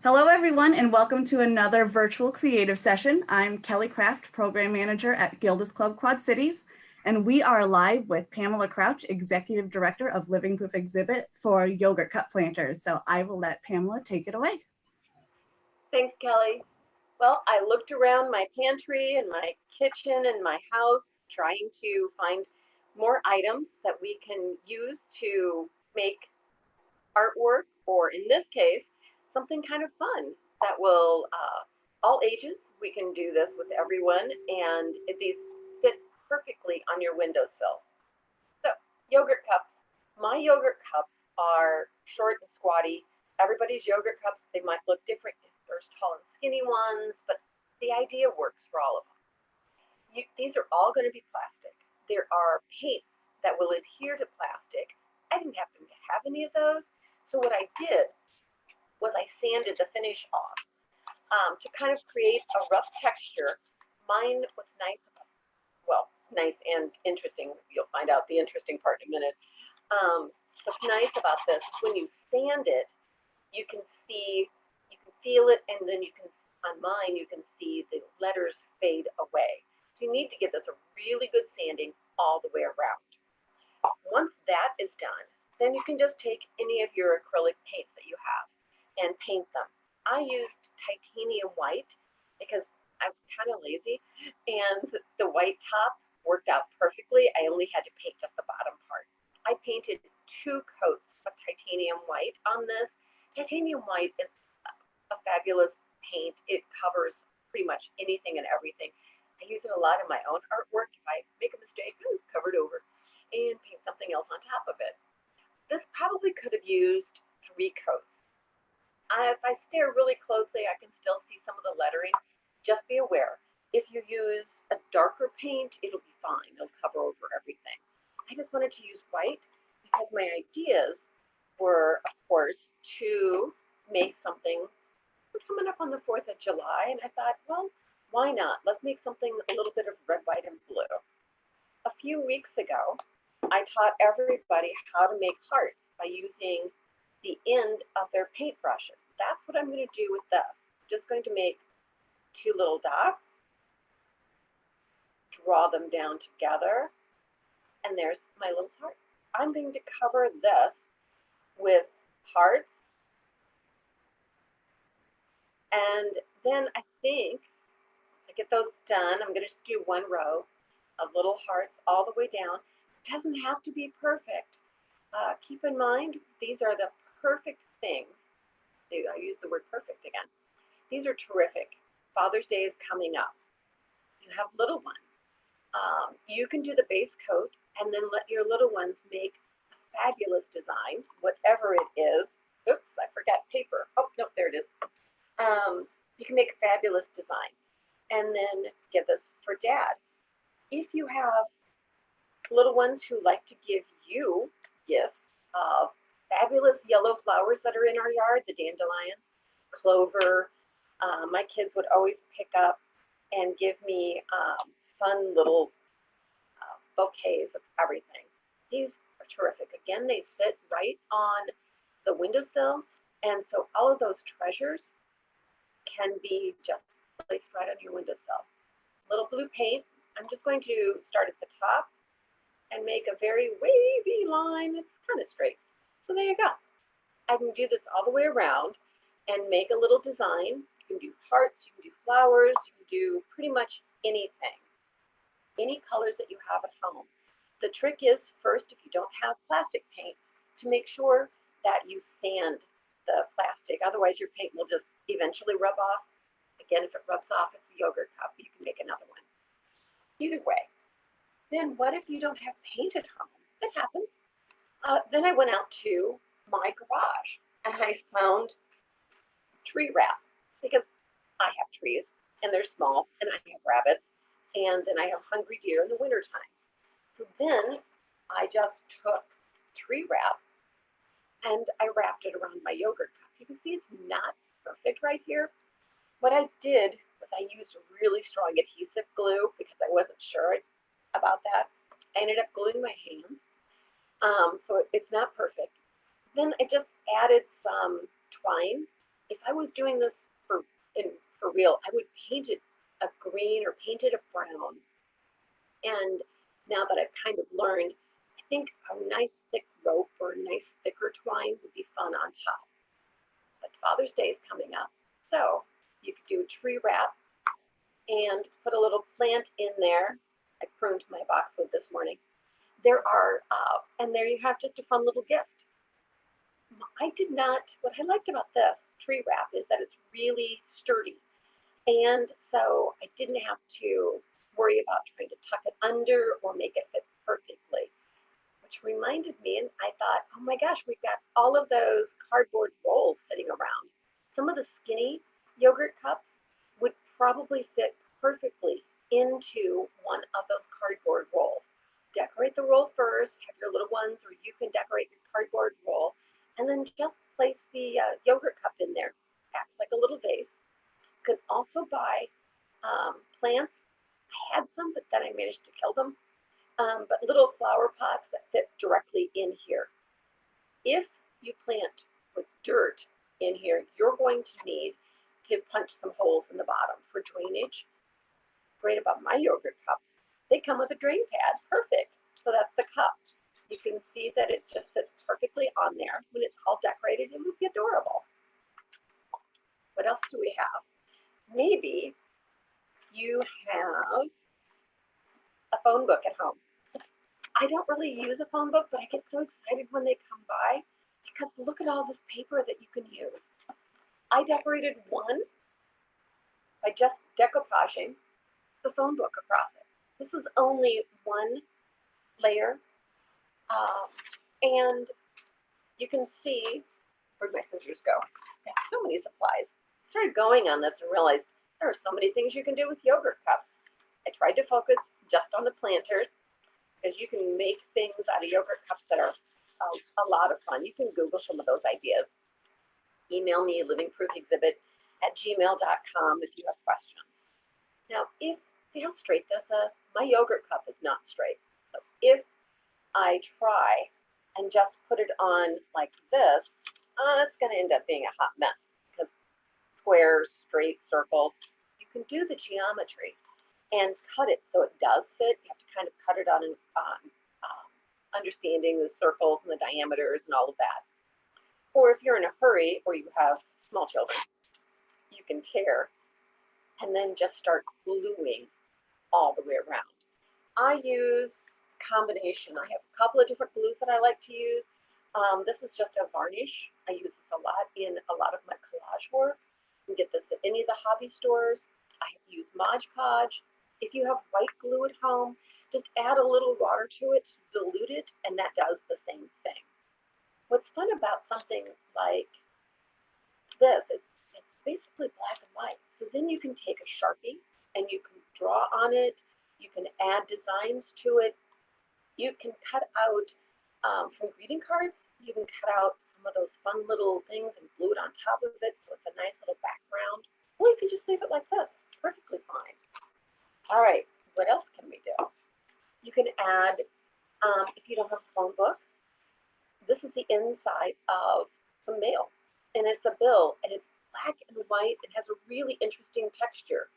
Hello, everyone, and welcome to another virtual creative session. I'm Kelly Craft, Program Manager at Gilda's Club Quad Cities, and we are live with Pamela Crouch, Executive Director of Living Proof Exhibit for Yogurt Cup Planters. So I will let Pamela take it away. Thanks, Kelly. Well, I looked around my pantry and my kitchen and my house trying to find more items that we can use to make artwork, or in this case, something kind of fun that will, all ages, we can do this with everyone, and these fit perfectly on your windowsill. So, yogurt cups. My yogurt cups are short and squatty. Everybody's yogurt cups, they might look different. There's tall and skinny ones, but the idea works for all of them. These are all going to be plastic. There are paints that will adhere to plastic. I didn't happen to have any of those, so what I did was I sanded the finish off to kind of create a rough texture. Mine was nice, well, nice and interesting. You'll find out the interesting part in a minute. What's nice about this is when you sand it, you can see, you can feel it, and then you can, on mine, you can see the letters fade away. So you need to give this a really good sanding all the way around. Once that is done, then you can just take any of your acrylic paints that you have and paint them. I used titanium white because I was kind of lazy, and the white top worked out perfectly. I only had to paint just the bottom part. I painted 2 coats of titanium white on this. Titanium white is a fabulous paint. It covers pretty much anything and everything. I use it a lot in my own artwork. If I make a mistake, it's covered over and paint something else on top of it. This probably could have used 3 coats. If I stare really closely, I can still see some of the lettering. Just be aware, if you use a darker paint, it'll be fine. It'll cover over everything. I just wanted to use white because my ideas were, of course, to make something. We're coming up on the 4th of July, and I thought, well, why not? Let's make something a little bit of red, white, and blue. A few weeks ago, I taught everybody how to make hearts by using the end of their paintbrushes. That's what I'm going to do with this. I'm just going to make 2 little dots, draw them down together, and there's my little heart. I'm going to cover this with hearts, and then I think to get those done, I'm going to do 1 row of little hearts all the way down. It doesn't have to be perfect. Keep in mind, these are the perfect things. I use the word perfect again. These are terrific. Father's Day is coming up. You have little ones. You can do the base coat and then let your little ones make a fabulous design, whatever it is. Oops, I forgot paper. Oh, no, there it is. You can make a fabulous design and then give this for dad. If you have little ones who like to give you gifts of fabulous yellow flowers that are in our yard, the dandelions, clover. My kids would always pick up and give me fun little bouquets of everything. These are terrific. Again, they sit right on the windowsill, and so all of those treasures can be just placed right on your windowsill. Little blue paint. I'm just going to start at the top and make a very wavy line. It's kind of straight. So there you go. I can do this all the way around and make a little design. You can do hearts, you can do flowers, you can do pretty much anything. Any colors that you have at home. The trick is, first, if you don't have plastic paints, to make sure that you sand the plastic. Otherwise, your paint will just eventually rub off. Again, if it rubs off, it's a yogurt cup. You can make another one. Either way. Then what if you don't have paint at home? It happens. Then I went out to my garage and I found tree wrap because I have trees and they're small and I have rabbits and then I have hungry deer in the wintertime. So then I just took tree wrap and I wrapped it around my yogurt cup. You can see it's not perfect right here. What I did was I used really strong adhesive glue because I wasn't sure about that. I ended up gluing my hands, so it's not perfect. Then I just added some twine. If I was doing this for real, I would paint it a green or paint it a brown. And now that I've kind of learned, I think a nice thick rope or a nice thicker twine would be fun on top. But Father's Day is coming up, so you could do a tree wrap and put a little plant in there. I pruned my boxwood this morning. There are, and there you have just a fun little gift. I did not, what I liked about this tree wrap is that it's really sturdy. And so I didn't have to worry about trying to tuck it under or make it fit perfectly, which reminded me, and I thought, oh my gosh, we've got all of those cardboard rolls sitting around. Some of the skinny yogurt cups would probably fit perfectly into one of those cardboard rolls. Decorate the roll first, have your little ones, or you can decorate your cardboard roll, and then just place the yogurt cup in there. Acts like a little vase. You can also buy plants. I had some, but then I managed to kill them. But little flower pots that fit directly in here. If you plant with dirt in here, you're going to need to punch some holes in the bottom for drainage. Great about my yogurt cups, they come with a drain pad, perfect. So that's the cup. You can see that it just sits perfectly on there. When it's all decorated, it would be adorable. What else do we have? Maybe you have a phone book at home. I don't really use a phone book, but I get so excited when they come by because look at all this paper that you can use. I decorated one by just decoupaging the phone book across it. This is only one layer, and you can see, where'd my scissors go? I have so many supplies. I started going on this and realized there are so many things you can do with yogurt cups. I tried to focus just on the planters because you can make things out of yogurt cups that are a lot of fun. You can Google some of those ideas. Email me livingproofexhibit@gmail.com if you have questions. Now, see how straight this is? My yogurt cup is not straight. So if I try and just put it on like this, it's going to end up being a hot mess because squares, straight, circles, you can do the geometry and cut it so it does fit. You have to kind of cut it on understanding the circles and the diameters and all of that. Or if you're in a hurry or you have small children, you can tear and then just start gluing all the way around. I use combination. I have a couple of different glues that I like to use. This is just a varnish. I use this a lot in a lot of my collage work. You can get this at any of the hobby stores. I use Mod Podge. If you have white glue at home, just add a little water to it to dilute it, and that does the same thing. What's fun about something like this, it's basically black and white. So then you can take a Sharpie and you can draw on it. You can add designs to it. You can cut out from greeting cards, you can cut out some of those fun little things and glue it on top of it so it's a nice little background. Or you can just leave it like this, perfectly fine. All right, what else can we do? You can add, if you don't have a phone book, this is the inside of some mail. And it's a bill, and it's black and white. It has a really interesting texture.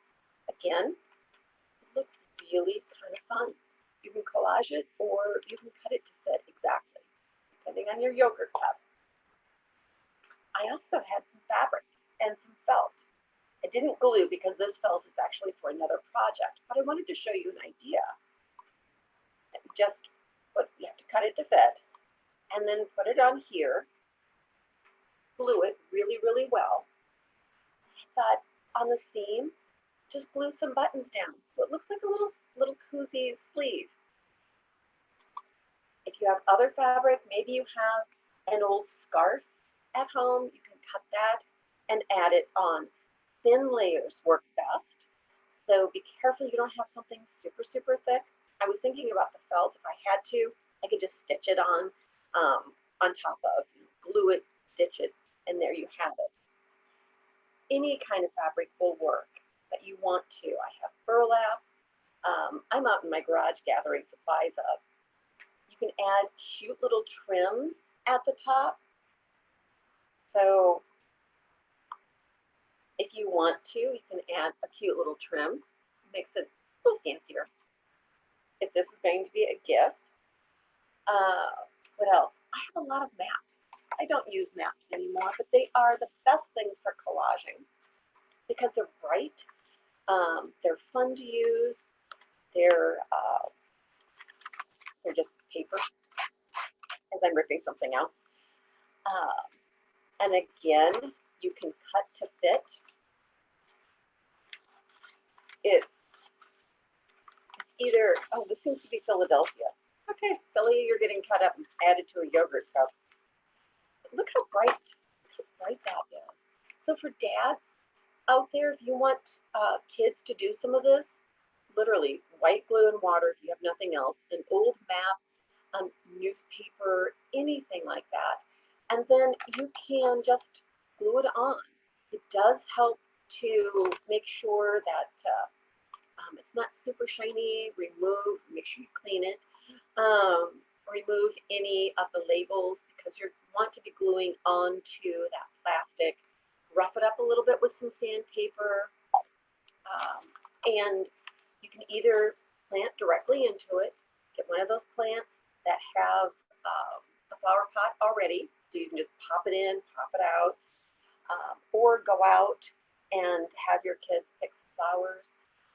Again, it looks really kind of fun. You can collage it, or you can cut it to fit exactly, depending on your yogurt cup. I also had some fabric and some felt. I didn't glue because this felt is actually for another project, but I wanted to show you an idea. Just you have to cut it to fit, and then put it on here, glue it really, really well. I thought on the seam, just glue some buttons down. So it looks like a little cozy sleeve. If you have other fabric, maybe you have an old scarf at home, you can cut that and add it on. Thin layers work best. So be careful you don't have something super, super thick. I was thinking about the felt. If I had to, I could just stitch it on top of, glue it, stitch it, and there you have it. Any kind of fabric will work that you want to. I have burlap. I'm out in my garage gathering supplies up. You can add cute little trims at the top. So want to, you can add a cute little trim. Makes it a little fancier. If this is going to be a gift. What else? I have a lot of maps. I don't use maps anymore, but they are the best things for collaging because they're bright, they're fun to use, they're just paper as I'm ripping something out. And again, you can cut to fit. It's either, oh, this seems to be Philadelphia. Okay, Philly, you're getting cut up and added to a yogurt cup. Look how bright that is. So for dads out there, if you want kids to do some of this, literally white glue and water if you have nothing else, an old map, newspaper, anything like that. And then you can just glue it on. It does help to make sure that it's not super shiny. Make sure you clean it. Remove any of the labels because you want to be gluing onto that plastic. Rough it up a little bit with some sandpaper. And you can either plant directly into it, get one of those plants that have a flower pot already, so you can just pop it in, pop it out, or go out and have your kids pick flowers.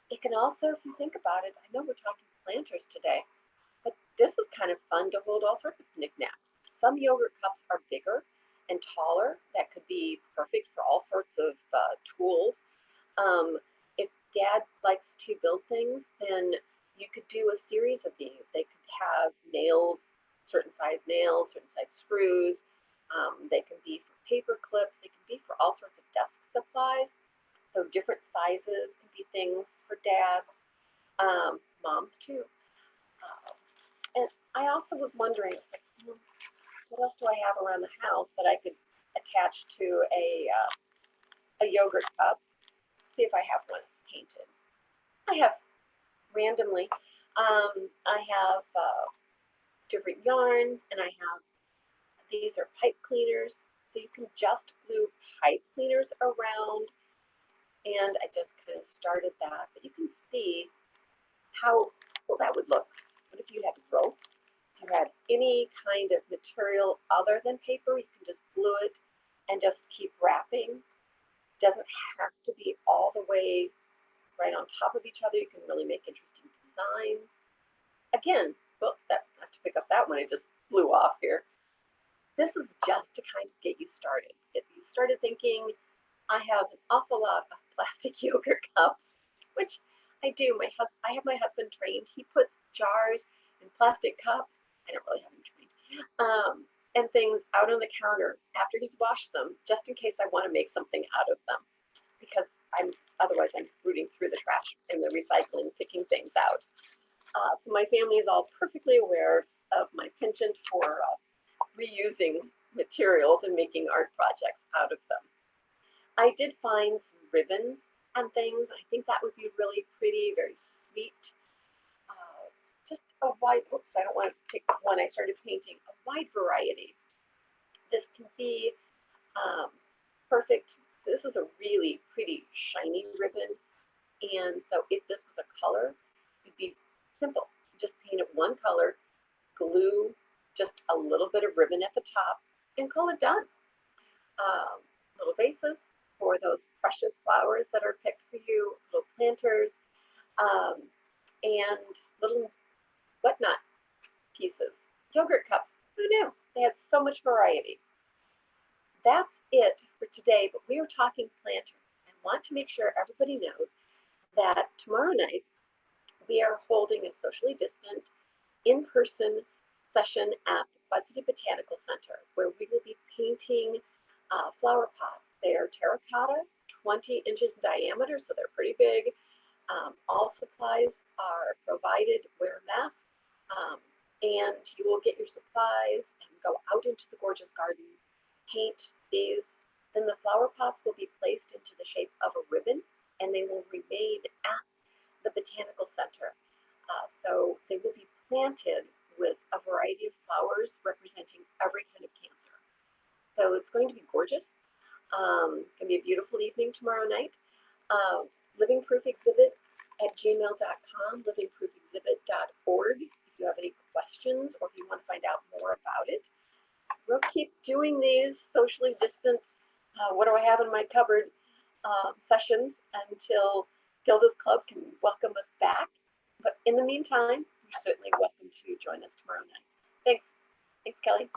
It can also, if you think about it, I know we're talking planters today, but this is kind of fun to hold all sorts of knickknacks. Some yogurt cups are bigger and taller. That could be perfect for all sorts of tools. If dad likes to build things, then you could do a series of these. They could have nails, certain size nails, certain size screws. They can be for paper clips. They can be for all sorts of desk supplies. So different sizes can be things for dads, moms too. And I also was wondering, what else do I have around the house that I could attach to a yogurt cup? See if I have one painted. I have randomly. I have different yarns, and I have these are pipe cleaners, so you can just glue pipe cleaners around. And I just kind of started that, but you can see how cool that would look. What if you had rope? If you had any kind of material other than paper, you can just glue it and just keep wrapping. It doesn't have to be all the way right on top of each other. You can really make interesting designs. Again, well, I have to pick up that one. It just flew off here. This is just to kind of get you started. If you started thinking, I have an awful lot of plastic yogurt cups, which I do. I have my husband trained. He puts jars and plastic cups. I don't really have him trained. And things out on the counter after he's washed them, just in case I want to make something out of them, because otherwise I'm rooting through the trash and the recycling, picking things out. So my family is all perfectly aware of my penchant for reusing materials and making art projects out of them. I did find some ribbons and things. I think that would be really pretty, very sweet. Just a wide, oops, I don't want to take the one I started painting, a wide variety. This can be perfect. This is a really pretty shiny ribbon. And so if this was a color, it'd be simple. Just paint it one color, glue just a little bit of ribbon at the top, and call it done. Little vases for those precious flowers that are picked for you, little planters, and little whatnot pieces. Yogurt cups, who knew? They had so much variety. That's it for today, but we are talking planters. I want to make sure everybody knows that tomorrow night we are holding a socially distant, in-person session at the Quad City Botanical Center, where we will be painting flower pots. They are terracotta, 20 inches in diameter, so they're pretty big. All supplies are provided. Wear a mask, and you will get your supplies and go out into the gorgeous garden, paint these. Then the flower pots will be placed into the shape of a ribbon, and they will remain at the Botanical Center. So they will be planted with a variety of flowers representing every kind of cancer. So it's going to be gorgeous. It's going to be a beautiful evening tomorrow night. livingproofexhibit@gmail.com, livingproofexhibit.org if you have any questions or if you want to find out more about it. We'll keep doing these socially distant, what do I have in my cupboard sessions until Gilda's Club can welcome us back. But in the meantime, you're certainly welcome to join us tomorrow night. Thanks. Thanks, Kelly.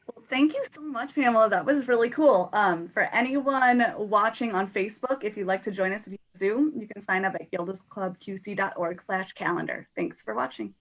Well, thank you so much, Pamela. That was really cool. For anyone watching on Facebook, if you'd like to join us via Zoom, you can sign up at gildasclubqc.org/calendar. Thanks for watching.